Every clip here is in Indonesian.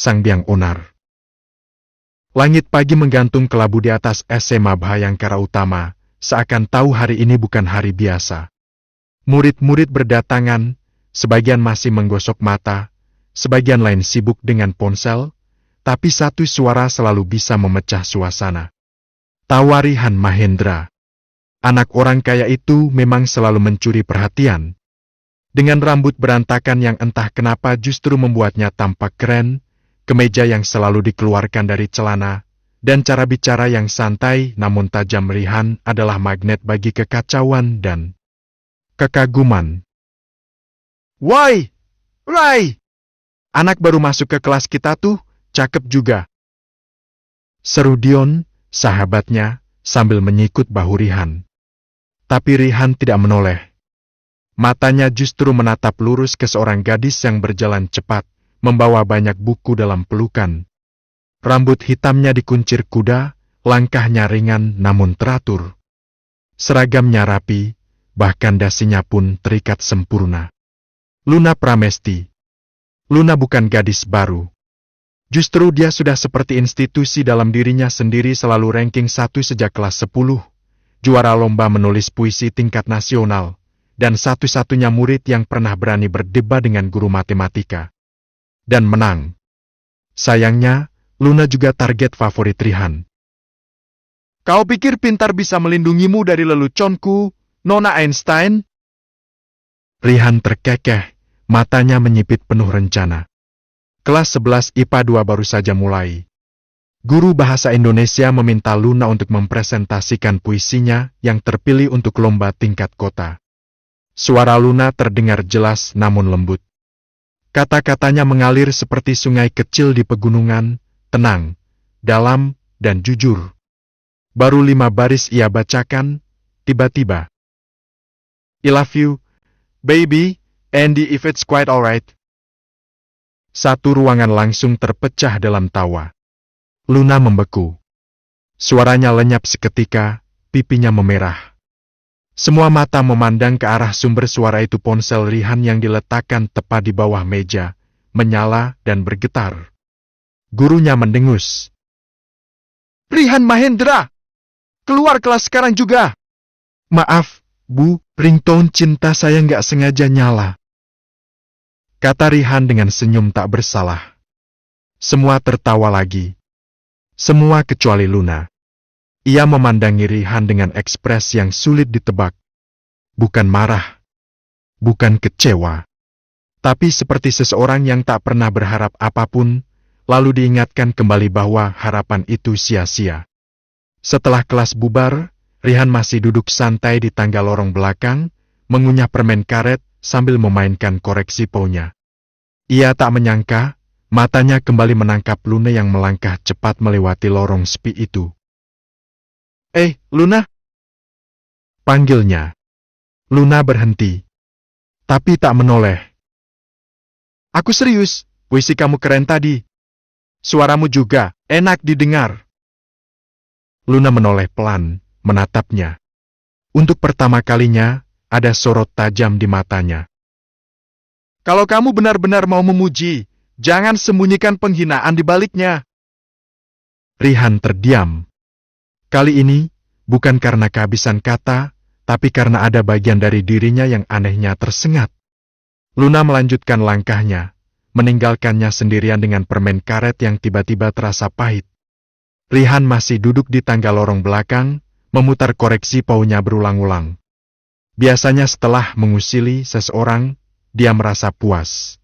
sang biang onar. Langit pagi menggantung kelabu di atas SMA Bhayangkara Utama, seakan tahu hari ini bukan hari biasa. Murid-murid berdatangan, sebagian masih menggosok mata, sebagian lain sibuk dengan ponsel, tapi satu suara selalu bisa memecah suasana. Tawarihan Mahendra. Anak orang kaya itu memang selalu mencuri perhatian. Dengan rambut berantakan yang entah kenapa justru membuatnya tampak keren, kemeja yang selalu dikeluarkan dari celana, dan cara bicara yang santai namun tajam Rihan adalah magnet bagi kekacauan dan kekaguman. Woi, Rai! Anak baru masuk ke kelas kita tuh, cakep juga. Seru Dion, sahabatnya, sambil menyikut bahu Rihan. Tapi Rihan tidak menoleh. Matanya justru menatap lurus ke seorang gadis yang berjalan cepat, membawa banyak buku dalam pelukan. Rambut hitamnya dikuncir kuda, langkahnya ringan namun teratur. Seragamnya rapi, bahkan dasinya pun terikat sempurna. Luna Pramesti. Luna bukan gadis baru. Justru dia sudah seperti institusi dalam dirinya sendiri, selalu ranking 1 sejak kelas 10, juara lomba menulis puisi tingkat nasional, dan satu-satunya murid yang pernah berani berdebat dengan guru matematika. Dan menang. Sayangnya, Luna juga target favorit Rihan. Kau pikir pintar bisa melindungimu dari leluconku, Nona Einstein? Rihan terkekeh, matanya menyipit penuh rencana. Kelas 11 IPA 2 baru saja mulai. Guru bahasa Indonesia meminta Luna untuk mempresentasikan puisinya yang terpilih untuk lomba tingkat kota. Suara Luna terdengar jelas namun lembut. Kata-katanya mengalir seperti sungai kecil di pegunungan, tenang, dalam, dan jujur. Baru 5 baris ia bacakan, tiba-tiba. I love you, baby, Andy, if it's quite alright. Satu ruangan langsung terpecah dalam tawa. Luna membeku. Suaranya lenyap seketika, pipinya memerah. Semua mata memandang ke arah sumber suara itu. Ponsel Rihan yang diletakkan tepat di bawah meja, menyala dan bergetar. Gurunya mendengus. Rihan Mahendra! Keluar kelas sekarang juga! Maaf, Bu, ringtone cinta saya nggak sengaja nyala. Kata Rihan dengan senyum tak bersalah. Semua tertawa lagi. Semua kecuali Luna. Ia memandangi Rihan dengan ekspresi yang sulit ditebak. Bukan marah. Bukan kecewa. Tapi seperti seseorang yang tak pernah berharap apapun, lalu diingatkan kembali bahwa harapan itu sia-sia. Setelah kelas bubar, Rihan masih duduk santai di tangga lorong belakang, mengunyah permen karet sambil memainkan koreksi paunya. Ia tak menyangka, matanya kembali menangkap Luna yang melangkah cepat melewati lorong sepi itu. Luna? Panggilnya. Luna berhenti. Tapi tak menoleh. Aku serius, puisi kamu keren tadi. Suaramu juga, enak didengar. Luna menoleh pelan, menatapnya. Untuk pertama kalinya, ada sorot tajam di matanya. Kalau kamu benar-benar mau memuji, jangan sembunyikan penghinaan di baliknya. Rihan terdiam. Kali ini, bukan karena kehabisan kata, tapi karena ada bagian dari dirinya yang anehnya tersengat. Luna melanjutkan langkahnya, meninggalkannya sendirian dengan permen karet yang tiba-tiba terasa pahit. Rihan masih duduk di tangga lorong belakang, memutar koreksi paunya berulang-ulang. Biasanya setelah mengusili seseorang, dia merasa puas.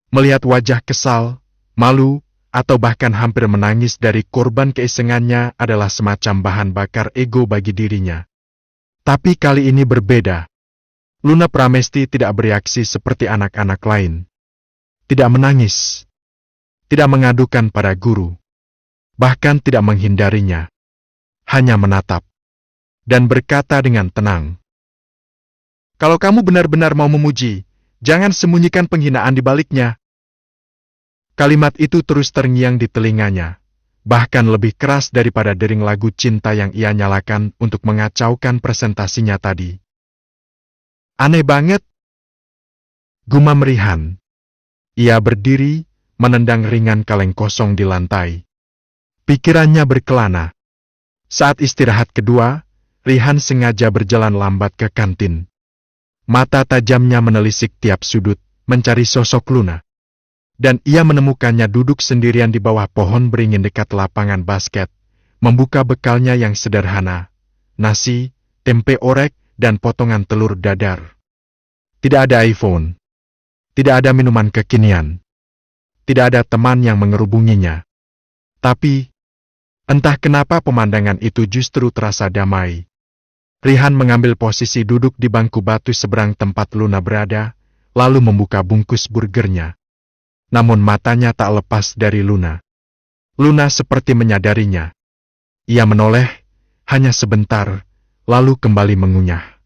Melihat wajah kesal, malu, atau bahkan hampir menangis dari korban keisengannya adalah semacam bahan bakar ego bagi dirinya. Tapi kali ini berbeda. Luna Pramesti tidak bereaksi seperti anak-anak lain. Tidak menangis. Tidak mengadukan pada guru. Bahkan tidak menghindarinya. Hanya menatap. Dan berkata dengan tenang. Kalau kamu benar-benar mau memuji, jangan sembunyikan penghinaan di baliknya. Kalimat itu terus terngiang di telinganya, bahkan lebih keras daripada dering lagu cinta yang ia nyalakan untuk mengacaukan presentasinya tadi. Aneh banget, gumam Rihan. Ia berdiri, menendang ringan kaleng kosong di lantai. Pikirannya berkelana. Saat istirahat kedua, Rihan sengaja berjalan lambat ke kantin. Mata tajamnya menelisik tiap sudut, mencari sosok Luna. Dan ia menemukannya duduk sendirian di bawah pohon beringin dekat lapangan basket, membuka bekalnya yang sederhana, nasi, tempe orek, dan potongan telur dadar. Tidak ada iPhone. Tidak ada minuman kekinian. Tidak ada teman yang mengerubunginya. Tapi, entah kenapa pemandangan itu justru terasa damai. Rihan mengambil posisi duduk di bangku batu seberang tempat Luna berada, lalu membuka bungkus burgernya. Namun matanya tak lepas dari Luna. Luna seperti menyadarinya. Ia menoleh, hanya sebentar, lalu kembali mengunyah.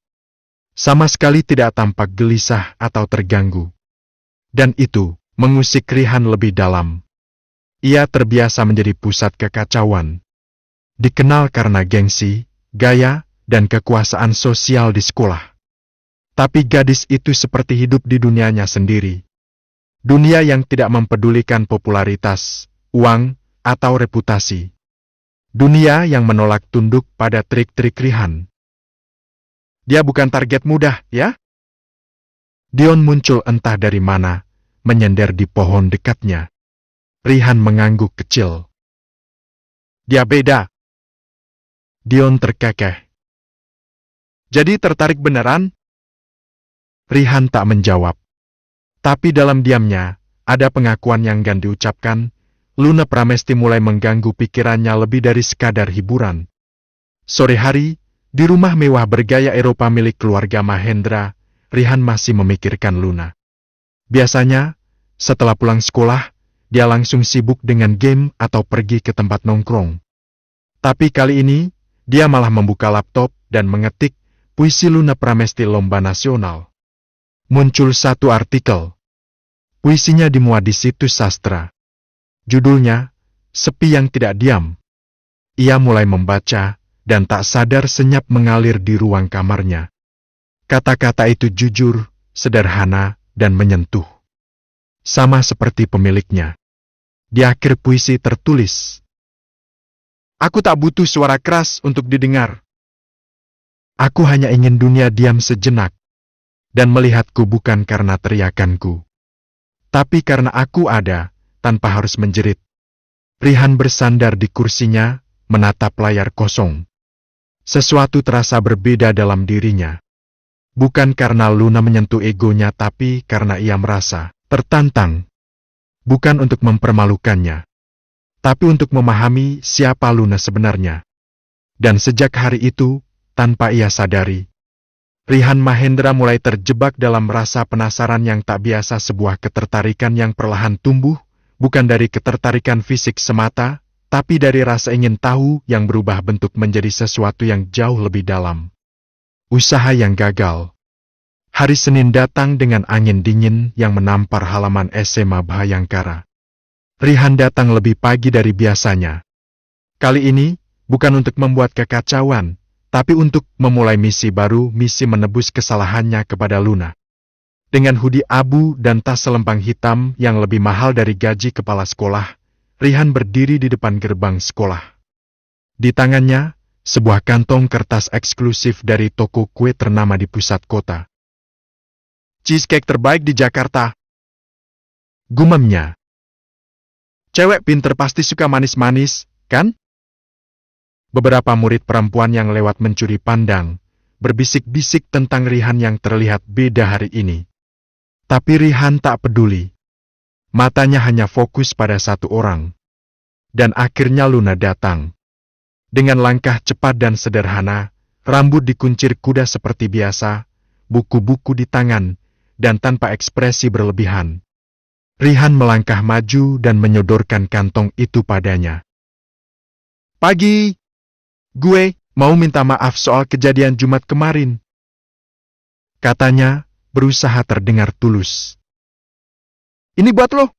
Sama sekali tidak tampak gelisah atau terganggu. Dan itu mengusik Rihan lebih dalam. Ia terbiasa menjadi pusat kekacauan. Dikenal karena gengsi, gaya, dan kekuasaan sosial di sekolah. Tapi gadis itu seperti hidup di dunianya sendiri. Dunia yang tidak mempedulikan popularitas, uang, atau reputasi. Dunia yang menolak tunduk pada trik-trik Rihan. Dia bukan target mudah, ya? Dion muncul entah dari mana, menyender di pohon dekatnya. Rihan mengangguk kecil. Dia beda. Dion terkekeh. Jadi tertarik beneran? Rihan tak menjawab. Tapi dalam diamnya, ada pengakuan yang enggan diucapkan. Luna Pramesti mulai mengganggu pikirannya lebih dari sekadar hiburan. Sore hari, di rumah mewah bergaya Eropa milik keluarga Mahendra, Rihan masih memikirkan Luna. Biasanya, setelah pulang sekolah, dia langsung sibuk dengan game atau pergi ke tempat nongkrong. Tapi kali ini, dia malah membuka laptop dan mengetik puisi Luna Pramesti Lomba Nasional. Muncul satu artikel. Puisinya dimuat di situs sastra. Judulnya, Sepi yang Tidak Diam. Ia mulai membaca, dan tak sadar senyap mengalir di ruang kamarnya. Kata-kata itu jujur, sederhana, dan menyentuh. Sama seperti pemiliknya. Di akhir puisi tertulis, "Aku tak butuh suara keras untuk didengar. Aku hanya ingin dunia diam sejenak, dan melihatku bukan karena teriakanku, tapi karena aku ada, tanpa harus menjerit." Rihan bersandar di kursinya, menatap layar kosong. Sesuatu terasa berbeda dalam dirinya. Bukan karena Luna menyentuh egonya, tapi karena ia merasa tertantang. Bukan untuk mempermalukannya, tapi untuk memahami siapa Luna sebenarnya. Dan sejak hari itu, tanpa ia sadari, Rihan Mahendra mulai terjebak dalam rasa penasaran yang tak biasa, sebuah ketertarikan yang perlahan tumbuh, bukan dari ketertarikan fisik semata, tapi dari rasa ingin tahu yang berubah bentuk menjadi sesuatu yang jauh lebih dalam. Usaha yang gagal. Hari Senin datang dengan angin dingin yang menampar halaman SMA Bhayangkara. Rihan datang lebih pagi dari biasanya. Kali ini, bukan untuk membuat kekacauan, tapi untuk memulai misi baru, misi menebus kesalahannya kepada Luna. Dengan hoodie abu dan tas selempang hitam yang lebih mahal dari gaji kepala sekolah, Rihan berdiri di depan gerbang sekolah. Di tangannya, sebuah kantong kertas eksklusif dari toko kue ternama di pusat kota. "Cheesecake terbaik di Jakarta," gumamnya. "Cewek pinter pasti suka manis-manis, kan?" Beberapa murid perempuan yang lewat mencuri pandang, berbisik-bisik tentang Rihan yang terlihat beda hari ini. Tapi Rihan tak peduli. Matanya hanya fokus pada satu orang. Dan akhirnya Luna datang. Dengan langkah cepat dan sederhana, rambut dikuncir kuda seperti biasa, buku-buku di tangan, dan tanpa ekspresi berlebihan. Rihan melangkah maju dan menyodorkan kantong itu padanya. "Pagi. Gue mau minta maaf soal kejadian Jumat kemarin," katanya, berusaha terdengar tulus. "Ini buat lo."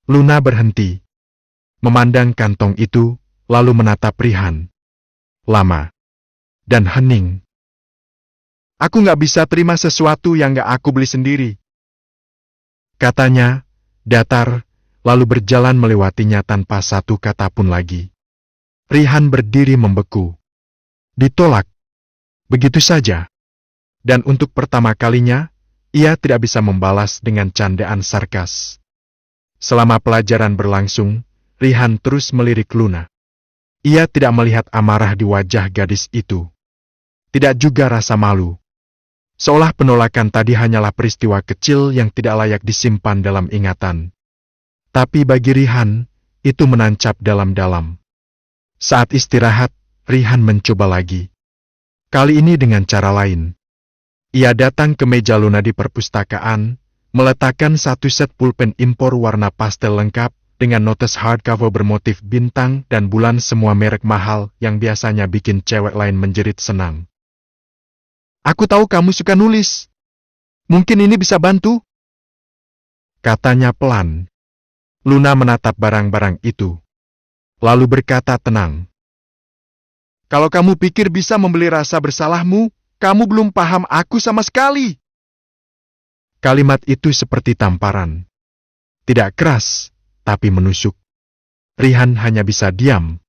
Luna berhenti, memandang kantong itu, lalu menatap Rihan. Lama. Dan hening. "Aku nggak bisa terima sesuatu yang nggak aku beli sendiri," katanya, datar, lalu berjalan melewatinya tanpa satu kata pun lagi. Rihan berdiri membeku. Ditolak. Begitu saja. Dan untuk pertama kalinya, ia tidak bisa membalas dengan candaan sarkas. Selama pelajaran berlangsung, Rihan terus melirik Luna. Ia tidak melihat amarah di wajah gadis itu. Tidak juga rasa malu. Seolah penolakan tadi hanyalah peristiwa kecil yang tidak layak disimpan dalam ingatan. Tapi bagi Rihan, itu menancap dalam-dalam. Saat istirahat, Rihan mencoba lagi. Kali ini dengan cara lain. Ia datang ke meja Luna di perpustakaan, meletakkan satu set pulpen impor warna pastel lengkap, dengan notes hardcover bermotif bintang dan bulan semua merek mahal yang biasanya bikin cewek lain menjerit senang. Aku tahu kamu suka nulis. Mungkin ini bisa bantu? Katanya pelan. Luna menatap barang-barang itu. Lalu berkata tenang. Kalau kamu pikir bisa membeli rasa bersalahmu, kamu belum paham aku sama sekali. Kalimat itu seperti tamparan. Tidak keras, tapi menusuk. Rihan hanya bisa diam.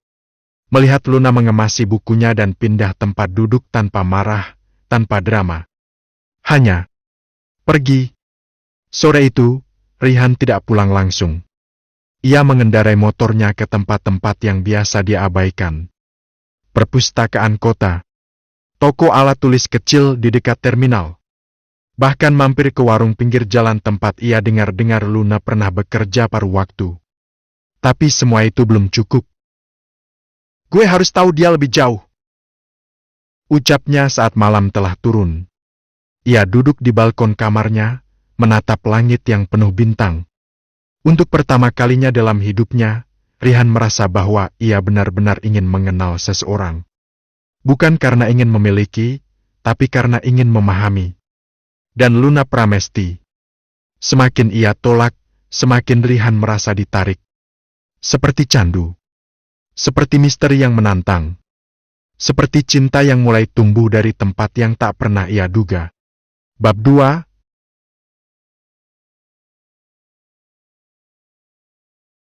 Melihat Luna mengemasi bukunya dan pindah tempat duduk tanpa marah, tanpa drama. Hanya pergi. Sore itu, Rihan tidak pulang langsung. Ia mengendarai motornya ke tempat-tempat yang biasa dia abaikan. Perpustakaan kota. Toko alat tulis kecil di dekat terminal. Bahkan mampir ke warung pinggir jalan tempat ia dengar-dengar Luna pernah bekerja paruh waktu. Tapi semua itu belum cukup. Gue harus tahu dia lebih jauh. Ucapnya saat malam telah turun. Ia duduk di balkon kamarnya, menatap langit yang penuh bintang. Untuk pertama kalinya dalam hidupnya, Rihan merasa bahwa ia benar-benar ingin mengenal seseorang. Bukan karena ingin memiliki, tapi karena ingin memahami. Dan Luna Pramesti. Semakin ia tolak, semakin Rihan merasa ditarik. Seperti candu. Seperti misteri yang menantang. Seperti cinta yang mulai tumbuh dari tempat yang tak pernah ia duga. Bab 2,